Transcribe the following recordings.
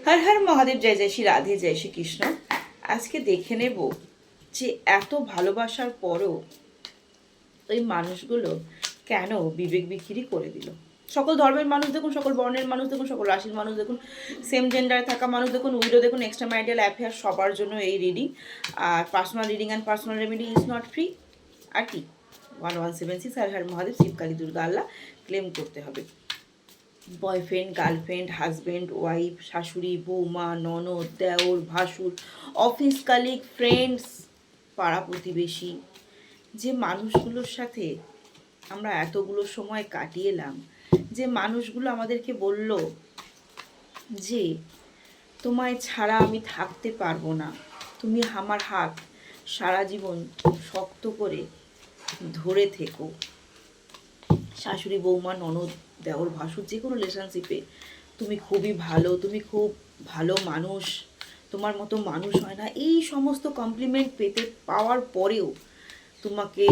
হর হর মহাদেব, জয় জয় শ্রী রাধে, জয় শ্রী কৃষ্ণ। আজকে দেখে নেব যে এত ভালোবাসার পরও ওই মানুষগুলো কেন বিবেক বিক্রি করে দিল। সকল ধর্মের মানুষ দেখুন, সকল বর্ণের মানুষ দেখুন, সকল রাশির মানুষ দেখুন, সেম জেন্ডারে থাকা মানুষ দেখুন, উইডো দেখুন, এক্সট্রা ম্যারিটাল অ্যাফেয়ার, সবার জন্য এই রিডিং। আর personal reading and personal remedy is not free. আর কি 1176 হর হর মহাদেব, শিব কালী দুর্গা আল্লাহ ক্লেম করতে হবে। বয়ফ্রেন্ড, গার্লফ্রেন্ড, হাজব্যান্ড, ওয়াইফ, শাশুড়ি, বৌমা, ননদ, দেওর, ভাসুর, অফিস কালিগ, ফ্রেন্ডস, পাড়া প্রতিবেশী, যে মানুষগুলোর সাথে আমরা এতগুলো সময় কাটিয়ে এলাম, যে মানুষগুলো আমাদেরকে বলল যে তোমায় ছাড়া আমি থাকতে পারবো না, তুমি আমার হাত সারা জীবন শক্ত করে ধরে থেকো। শাশুড়ি, বৌমা, ননদ, দেওর, ভাসুর, যে কোনো রিলেশনশিপে তুমি খুবই ভালো, তুমি খুব ভালো মানুষ, তোমার মতো মানুষ হয় না, এই সমস্ত কমপ্লিমেন্ট পাওয়ার পরেও তোমাকে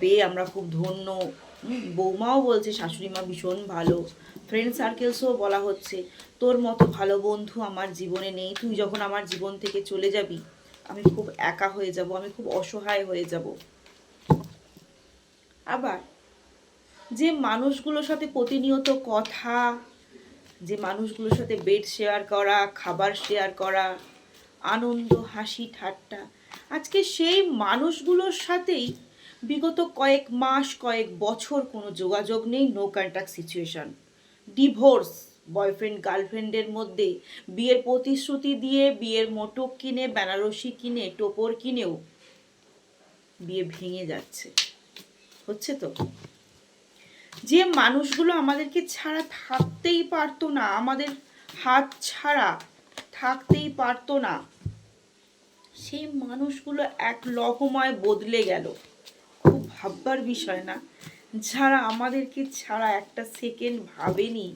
পেয়ে আমরা খুব ধন্য। বৌমাও বলছে শাশুড়ি মা ভীষণ ভালো, ফ্রেন্ড সার্কেলসও বলা হচ্ছে তোর মতো ভালো বন্ধু আমার জীবনে নেই, তুই যখন আমার জীবন থেকে চলে যাবি আমি খুব একা হয়ে যাব, আমি খুব অসহায় হয়ে যাব। আবার যে মানুষগুলোর সাথে প্রতিনিয়ত কথা, যে মানুষগুলোর সাথে বেড শেয়ার করা, খাবার শেয়ার করা, আনন্দ, হাসি, ঠাট্টা, আজকে সেই মানুষগুলোর সাথেই বিগত কয়েক মাস, কয়েক বছর কোনো যোগাযোগ নেই, no contact situation, divorce, boyfriend গার্লফ্রেন্ডের মধ্যে বিয়ের প্রতিশ্রুতি দিয়ে, বিয়ের মোটক কিনে, বেনারসি কিনে, টোপর কিনেও বিয়ে ভেঙে যাচ্ছে। হচ্ছে তো। যে মানুষগুলো আমাদেরকে ছাড়া থাকতেই পারতো না, আমাদের হাত ছাড়া থাকতেই পারতো না, সেই মানুষগুলো এক লহমায় বদলে গেল। খুব ভাববার বিষয় না? যারা আমাদেরকে ছাড়া একটা সেকেন্ড ভাবেনি,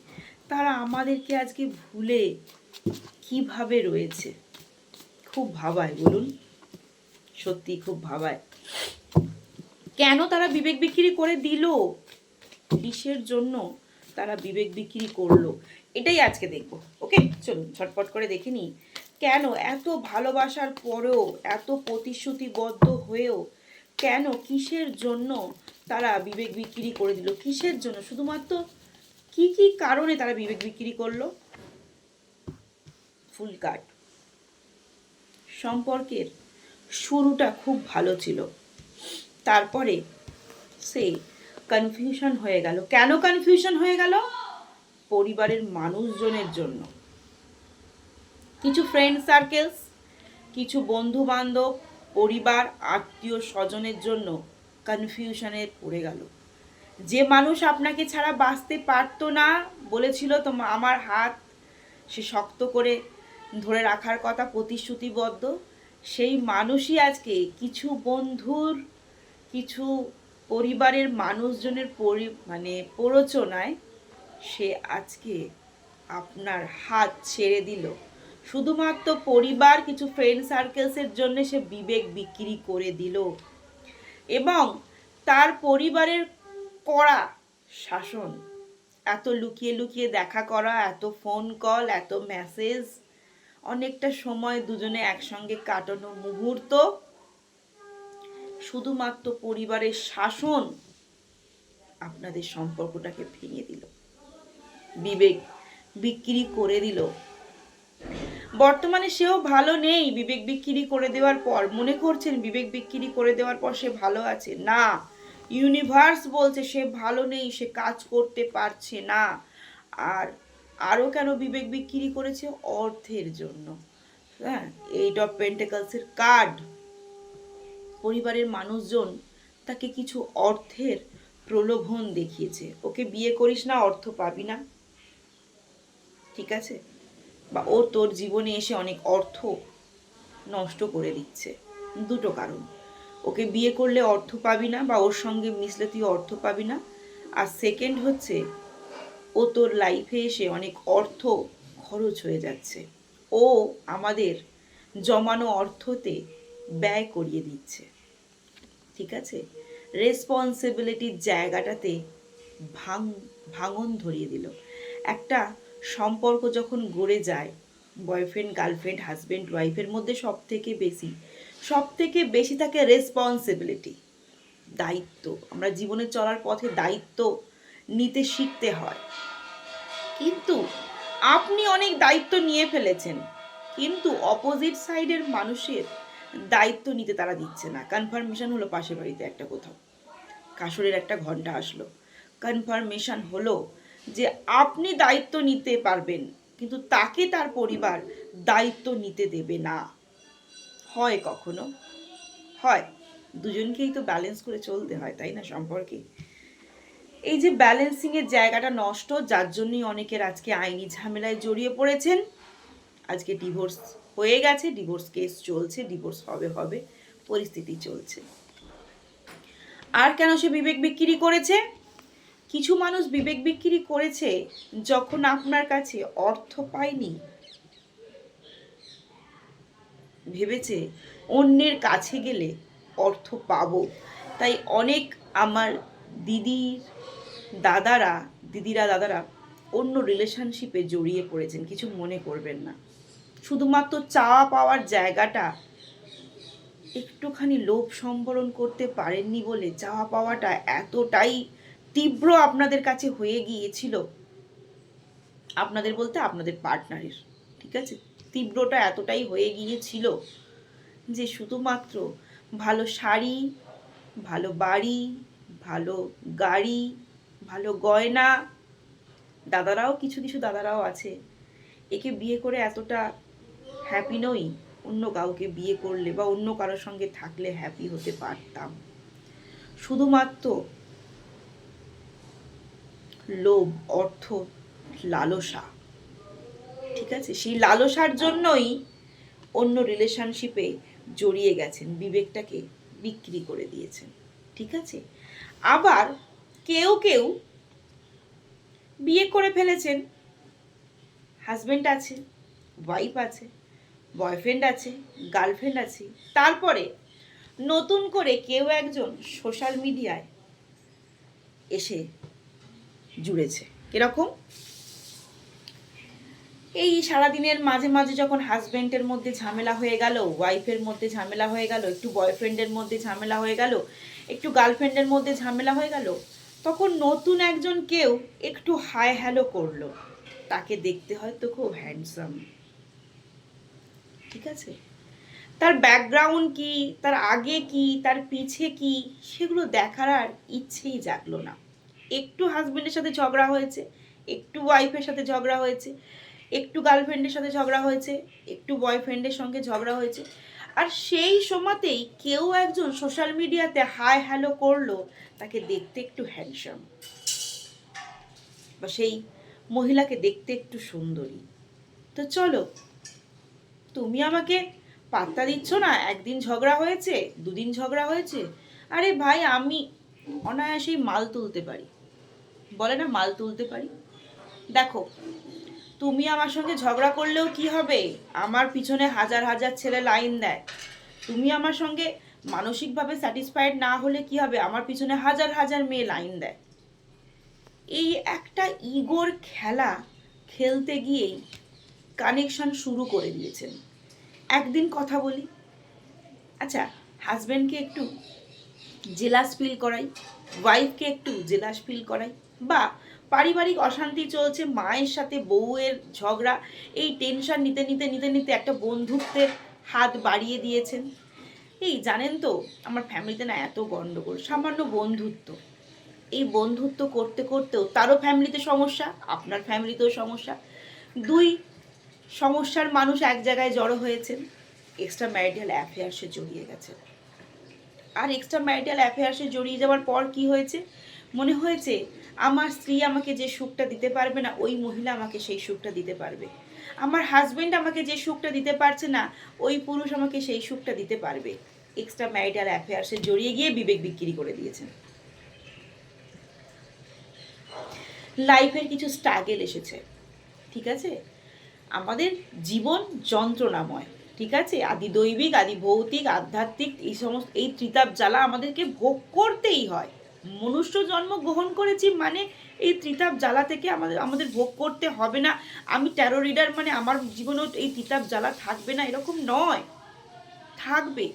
তারা আমাদেরকে আজকে ভুলে কিভাবে রয়েছে। খুব ভাবায়, বলুন, সত্যি খুব ভাবায়। কেন তারা বিবেক বিক্রি করে দিল, কিসের জন্য তারা বিবেক বিক্রি করলো, এটাই আজকে দেখবো। ওকে, চলুন ঝটপট করে দেখে নিই কেন এত ভালোবাসার পরেও, এত প্রতিশ্রুতিবদ্ধ হয়েও কেন, কিসের জন্য তারা বিবেক বিক্রি করে দিল, কিসের জন্য, শুধুমাত্র কি কি কারণে তারা বিবেক বিক্রি করলো। Fool card. সম্পর্কের শুরুটা খুব ভালো ছিল, তারপরে সে কনফিউশন হয়ে গেল। কেন কনফিউশন হয়ে গেল? পরিবারের মানুষজনের জন্য। কিছু ফ্রেন্ড সার্কেলস, কিছু বন্ধু বান্ধব, পরিবার, আত্মীয় স্বজনের জন্য কনফিউশনে পড়ে গেল। যে মানুষ আপনাকে ছাড়া বাঁচতে পারতো না, বলেছিল তোমার আমার হাত সে শক্ত করে ধরে রাখার কথা, প্রতিশ্রুতিবদ্ধ, সেই মানুষই আজকে কিছু বন্ধুর, কিছু পরিবারের মানুষজনের প্ররোচনায় সে আজকে আপনার হাত ছেড়ে দিল। শুধুমাত্র পরিবার, কিছু ফ্রেন্ড সার্কেলসের জন্য সে বিবেক বিক্রি করে দিল। এবং তার পরিবারের কড়া শাসন, এত লুকিয়ে লুকিয়ে দেখা করা, এত ফোন কল, এত মেসেজ, অনেকটা সময় দুজনে একসঙ্গে কাটানো মুহূর্ত, শুধুমাত্র পরিবারের শাসন আপনাদের সম্পর্কটাকে ভেঙে দিল, বিবেক বিক্রি করে দিল। বর্তমানে সেও ভালো নেই। বিবেক বিক্রি করে দেওয়ার পর মনে করছেন বিবেক বিক্রি করে দেওয়ার পর সে ভালো আছে, না, ইউনিভার্স বলছে সে ভালো নেই, সে কাজ করতে পারছে না। আর আরও কেন বিবেক বিক্রি করেছে? অর্থের জন্য। হ্যাঁ, এইট অফ পেন্টাকলসের কার্ড। পরিবারের মানুষজন তাকে কিছু অর্থের প্রলোভন দেখিয়েছে, ওকে বিয়ে করিস না, অর্থ পাবি না, ঠিক আছে, বা ও তোর জীবনে এসে অনেক অর্থ নষ্ট করে দিচ্ছে। দুটো কারণ, ওকে বিয়ে করলে অর্থ পাবি না, বা ওর সঙ্গে মিশলে তুই অর্থ পাবি না। আর সেকেন্ড হচ্ছে, ও তোর লাইফে এসে অনেক অর্থ খরচ হয়ে যাচ্ছে, ও আমাদের জমানো অর্থতে ব্যয় করিয়ে দিচ্ছে, ঠিক আছে, রেসপন্সিবিলিটির জায়গাটাতে ভাঙন ধরিয়ে দিল। একটা সম্পর্ক যখন গড়ে যায়, বয়ফ্রেন্ড গার্লফ্রেন্ড হাজব্যান্ড ওয়াইফের মধ্যে সব থেকে বেশি থাকে রেসপন্সিবিলিটি, দায়িত্ব। আমরা জীবনে চলার পথে দায়িত্ব নিতে শিখতে হয়। কিন্তু আপনি অনেক দায়িত্ব নিয়ে ফেলেছেন, কিন্তু অপোজিট সাইডের মানুষের দায়িত্ব নিতে তারা দিচ্ছে না। কনফার্মেশন হলো পাশের বাড়িতে একটা কোথাও কাসরের একটা ঘন্টা আসলো, কনফার্মেশন হলো যে আপনি দায়িত্ব নিতে পারবেন, কিন্তু তাকে তার পরিবার দায়িত্ব নিতে দেবে না। হয় কখনো হয়, দুজনকেই তো ব্যালেন্স করে চলতে হয়, তাই না সম্পর্কে? এই যে ব্যালেন্সিংয়ের জায়গাটা নষ্ট, যার জন্যই অনেকের আজকে আইনি ঝামেলায় জড়িয়ে পড়েছেন। আজকে ডিভোর্স হয়ে গেছে, ডিভোর্স কেস চলছে, ডিভোর্স হবে পরিস্থিতি চলছে। আর কেন সে বিবেক বিক্রি করেছে? কিছু মানুষ বিবেক বিক্রি করেছে যখন আপনার কাছে অর্থ পায়নি, ভেবেছে অন্যের কাছে গেলে অর্থ পাবো। তাই অনেক আমার দিদিরা দাদারা অন্য রিলেশনশিপে জড়িয়ে পড়েছেন। কিছু মনে করবেন না, শুধুমাত্র চাওয়া পাওয়ার জায়গাটা একটুখানি লোভ সম্বরণ করতে পারেননি বলে চাওয়া পাওয়াটা এতটাই তীব্র আপনাদের কাছে হয়ে গিয়েছিল, আপনাদের বলতে আপনাদের পার্টনারের, ঠিক আছে, তীব্রটা এতটাই হয়ে গিয়েছিল যে শুধুমাত্র ভালো শাড়ি, ভালো বাড়ি, ভালো গাড়ি, ভালো গয়না, কিছু দাদারাও আছে একে বিয়ে করে এতটা হ্যাপি নই, অন্য কাউকে বিয়ে করলে বা অন্য কারোর সঙ্গে থাকলে হ্যাপি হতে পারতাম। শুধুমাত্র লোভ, অর্থ, লালসা, ঠিক আছে, সেই লালসার জন্যই অন্য রিলেশনশিপে জড়িয়ে গেছেন, বিবেকটাকে বিক্রি করে দিয়েছেন, ঠিক আছে। আবার কেউ বিয়ে করে ফেলেছেন, হাজবেন্ড আছে, ওয়াইফ আছে, বয়ফ্রেন্ড আছে, গার্লফ্রেন্ড আছে, তারপরে নতুন করে কেউ একজন সোশ্যাল মিডিয়ায় এসে জুড়েছে। কিরকম? এই সারাদিনের মাঝে মাঝে যখন হাজবেন্ডের মধ্যে ঝামেলা হয়ে গেল, ওয়াইফের মধ্যে ঝামেলা হয়ে গেল, একটু বয়ফ্রেন্ডের মধ্যে ঝামেলা হয়ে গেল, একটু গার্লফ্রেন্ডের মধ্যে ঝামেলা হয়ে গেল, তখন নতুন একজন কেউ একটু হাই হ্যালো করলো, তাকে দেখতে হয়তো খুব হ্যান্ডসাম, ঠিক আছে, তার ব্যাকগ্রাউন্ড কি, তার আগে কি, তার পিছে কি, সেগুলো দেখার আর ইচ্ছেই জাগলো না। একটু হাজবেন্ডের সাথে ঝগড়া হয়েছে, একটু ওয়াইফের সাথে ঝগড়া হয়েছে, একটু গার্লফ্রেন্ডের সাথে ঝগড়া হয়েছে, একটু বয়ফ্রেন্ডের সঙ্গে ঝগড়া হয়েছে, আর সেই সময়তেই কেউ একজন সোশ্যাল মিডিয়াতে হাই হ্যালো করলো, তাকে দেখতে একটু হ্যান্ডসাম, বা সেই মহিলাকে দেখতে একটু সুন্দরী। তো চলো, তুমি আমাকে পাত্তা দিচ্ছ না, একদিন ঝগড়া হয়েছে, দুদিন ঝগড়া হয়েছে, আরে ভাই আমি অনায়াসেই মাল তুলতে পারি, বলে না মাল তুলতে পারি। দেখো, তুমি আমার সঙ্গে ঝগড়া করলেও কি হবে, আমার পিছনে হাজার হাজার ছেলে লাইন দেয়। তুমি আমার সঙ্গে মানসিকভাবে স্যাটিসফাইড না হলে কি হবে, আমার পিছনে হাজার হাজার মেয়ে লাইন দেয়। এই একটা ইগোর খেলা খেলতে গিয়েই কানেকশন শুরু করে দিয়েছেন। একদিন কথা বলি, আচ্ছা, হাজব্যান্ডকে একটু জেলাস ফিল করাই, ওয়াইফকে একটু জেলাস ফিল করাই, বা পারিবারিক অশান্তি চলছে, মায়ের সাথে বউয়ের ঝগড়া, এই টেনশন নিতে নিতে নিতে নিতে একটা বন্ধুত্বের হাত বাড়িয়ে দিয়েছেন। এই জানেন তো, আমার ফ্যামিলিতে না এত গন্ডগোল, সামান্য বন্ধুত্ব, এই বন্ধুত্ব করতে করতেও তারও ফ্যামিলিতে সমস্যা, আপনার ফ্যামিলিতেও সমস্যা, দুই সমস্যার মানুষ এক জায়গায় জড়ো হয়েছেন, এক্সট্রা ম্যারিটাল অ্যাফেয়ার্সে জড়িয়ে গেছেন। আর এক্সট্রা ম্যারিটাল অ্যাফেয়ার্সে জড়িয়ে যাওয়ার পর কি হয়েছে, মনে হয়েছে আমার স্ত্রী আমাকে যে সুখটা দিতে পারবে না, ওই মহিলা আমাকে সেই সুখটা দিতে পারবে, আমার হাজবেন্ড আমাকে যে সুখটা দিতে পারছে না, ওই পুরুষ আমাকে সেই সুখটা দিতে পারবে। এক্সট্রা ম্যারিটাল অ্যাফেয়ার্সে জড়িয়ে গিয়ে বিবেক বিক্রি করে দিয়েছেন। লাইফের কিছু স্ট্রাগেল এসেছে, ঠিক আছে, আমাদের জীবন যন্ত্রণাময়, ঠিক আছে, আদি দৈবিক, আদি ভৌতিক, আধ্যাত্মিক, এই সমস্ত এই ত্রিতাপ জ্বালা আমাদেরকে ভোগ করতেই হয়, মনুষ্য জন্ম গ্রহণ করেছি মানে এই ত্রিতাপ জ্বালা থেকে আমাদের ভোগ করতে হবে না, আমি ট্যারো রিডার মানে আমার জীবনেও এই ত্রিতাপ জ্বালা থাকবে না, এরকম নয়, থাকবে।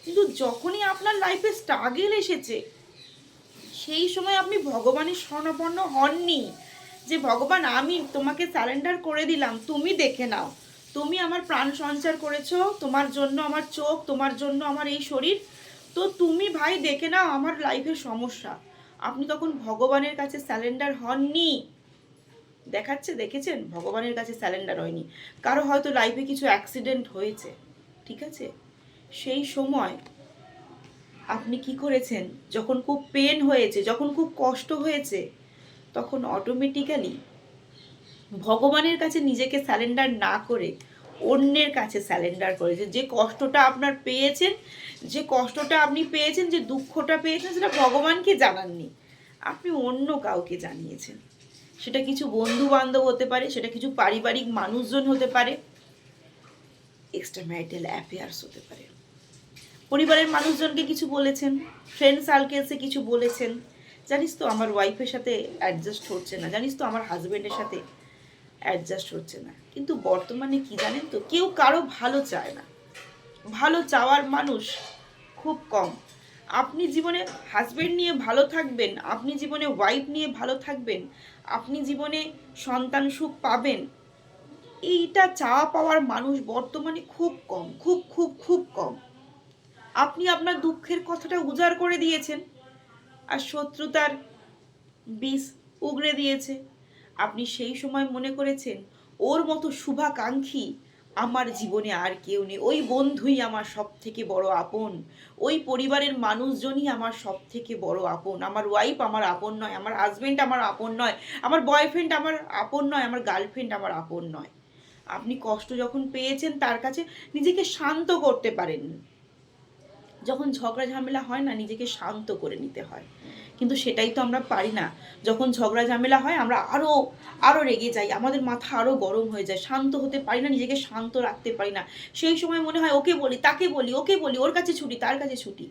কিন্তু যখনই আপনার লাইফে স্ট্রাগল এসেছে সেই সময় আপনি ভগবানের শরণাপন্ন হননি যে ভগবান আমি তোমাকে স্যারেন্ডার করে দিলাম, তুমি দেখে নাও, তুমি আমার প্রাণ সঞ্চার করেছো, তোমার জন্য আমার চোখ, তোমার জন্য আমার এই শরীর, তো তুমি ভাই দেখে নাও আমার লাইফের সমস্যা। আপনি তখন ভগবানের কাছে স্যারেন্ডার হননি। দেখেছেন ভগবানের কাছে স্যারেন্ডার হয়নি। কারো হয়তো লাইফে কিছু অ্যাক্সিডেন্ট হয়েছে, ঠিক আছে, সেই সময় আপনি কি করেছেন, যখন খুব পেন হয়েছে, যখন খুব কষ্ট হয়েছে, তখন অটোমেটিক্যালি ভগবানের কাছে নিজেকে স্যারেন্ডার না করে অন্যের কাছে স্যারেন্ডার করেছে। যে কষ্টটা আপনার পেয়েছেন, যে কষ্টটা আপনি পেয়েছেন, যে দুঃখটা পেয়েছেন, সেটা ভগবানকে জানাননি, আপনি অন্য কাউকে জানিয়েছেন। সেটা কিছু বন্ধু বান্ধব হতে পারে, সেটা কিছু পারিবারিক মানুষজন হতে পারে, এক্সট্রা ম্যারিটাল অ্যাফেয়ার্স হতে পারে, পরিবারের মানুষজনকে কিছু বলেছেন, ফ্রেন্ড সার্কেলসে কিছু বলেছেন, জানিস তো আমার ওয়াইফের সাথে অ্যাডজাস্ট হচ্ছে না, জানিস তো আমার হাজব্যান্ডের সাথে অ্যাডজাস্ট হচ্ছে না। কিন্তু বর্তমানে কি জানেন তো, কেউ কারো ভালো চায় না, ভালো চাওয়ার মানুষ খুব কম। আপনি জীবনে হাজব্যান্ড নিয়ে ভালো থাকবেন, আপনি জীবনে ওয়াইফ নিয়ে ভালো থাকবেন, আপনি জীবনে সন্তান সুখ পাবেন, এইটা চাওয়া পাওয়ার মানুষ বর্তমানে খুব কম, খুব খুব খুব কম। আপনি আপনার দুঃখের কথাটা উজাড় করে দিয়েছেন আর শত্রুতার বিষ উগড়ে দিয়েছে। আপনি সেই সময় মনে করেছেন ওর মতো শুভাকাঙ্ক্ষী আমার জীবনে আর কেউ নেই, ওই বন্ধুই আমার সব থেকে বড় আপন, ওই পরিবারের মানুষজনই আমার সব থেকে বড় আপন, আমার ওয়াইফ আমার আপন নয়, আমার হাজবেন্ড আমার আপন নয়, আমার বয়ফ্রেন্ড আমার আপন নয়, আমার গার্লফ্রেন্ড আমার আপন নয়। আপনি কষ্ট যখন পেয়েছেন তার কাছে নিজেকে শান্ত করতে পারেন। যখন ঝগড়া ঝামেলা হয় না, নিজেকে শান্ত করে নিতে হয়, কিন্তু সেটাই তো আমরা পারি না। যখন ঝগড়া ঝামেলা হয় আমরা আরও রেগে যাই, আমাদের মাথা আরও গরম হয়ে যায়, শান্ত হতে পারি না, নিজেকে শান্ত রাখতে পারি না। সেই সময় মনে হয় ওকে বলি, তাকে বলি, ওকে বলি, ওর কাছে ছুটি, তার কাছে ছুটি।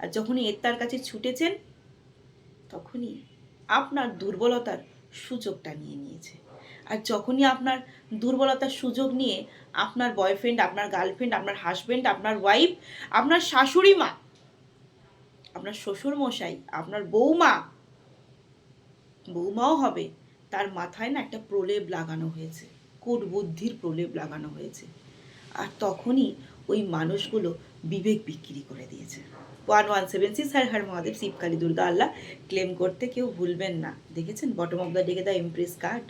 আর যখনই তার কাছে ছুটেছেন তখনই আপনার দুর্বলতার সুযোগটা নিয়ে নিয়েছে। আর যখনই আপনার দুর্বলতার সুযোগ নিয়ে আপনার বয়ফ্রেন্ড, আপনার গার্লফ্রেন্ড, আপনার হাজব্যান্ড, আপনার ওয়াইফ, আপনার শাশুড়ি মা, আপনার শ্বশুর মশাই, আপনার বৌমাও হবে, তার মাথায় না একটা প্রলেপ লাগানো হয়েছে, কূট বুদ্ধির প্রলেপ লাগানো হয়েছে। আর তখনই ওই মানুষগুলো বিবেক বিক্রি করে দিয়েছে। 1176 হর হর মহাদেব, শিবকালী, দুর্গা, আল্লাহ ক্লেম করতে কেউ ভুলবেন না। দেখেছেন বটম অফ দ্য ডেকে দ্য এমপ্রেস কার্ড।